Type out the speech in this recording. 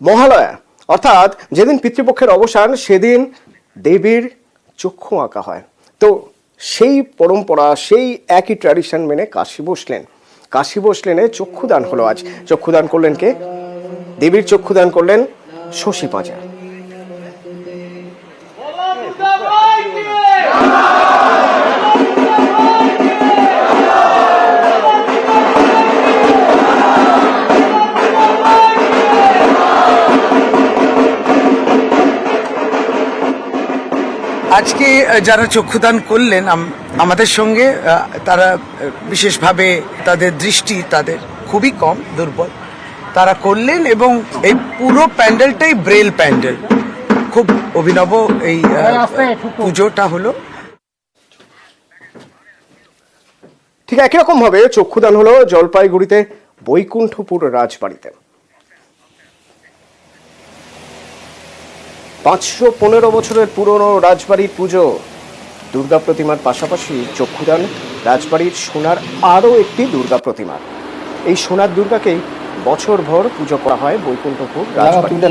মহালয়া অর্থাৎ যেদিন পিতৃপক্ষের অবসান সেদিন দেবীর চক্ষু আঁকা হয়। তো সেই পরম্পরা, সেই একই ট্র্যাডিশন মেনে কাশী বসলেনে চক্ষুদান হলো আজ। চক্ষুদান করলেন কে? দেবীর চক্ষুদান করলেন শশী পাঁজা। আজকে যারা চক্ষুদান করলেন আমাদের সঙ্গে, তারা বিশেষভাবে তাদের দৃষ্টি তাদের খুবই কম, দুর্বল, তারা করলেন এবং এই পুরো প্যান্ডেলটাই ব্রেল প্যান্ডেল। খুব অভিনব এই পুজোটা হলো। ঠিক একই রকম ভাবে চক্ষুদান হলো জলপাইগুড়িতে বৈকুণ্ঠপুর রাজবাড়িতে। 515 বছরের পুরনো রাজবাড়ির পুজো, দুর্গা প্রতিমার পাশাপাশি চক্ষুদান রাজবাড়ির সোনার আরও একটি দুর্গা প্রতিমা। এই সোনার দুর্গাকেই বছরভর পুজো করা হয় বৈকুণ্ঠপুর রাজবাড়িতে।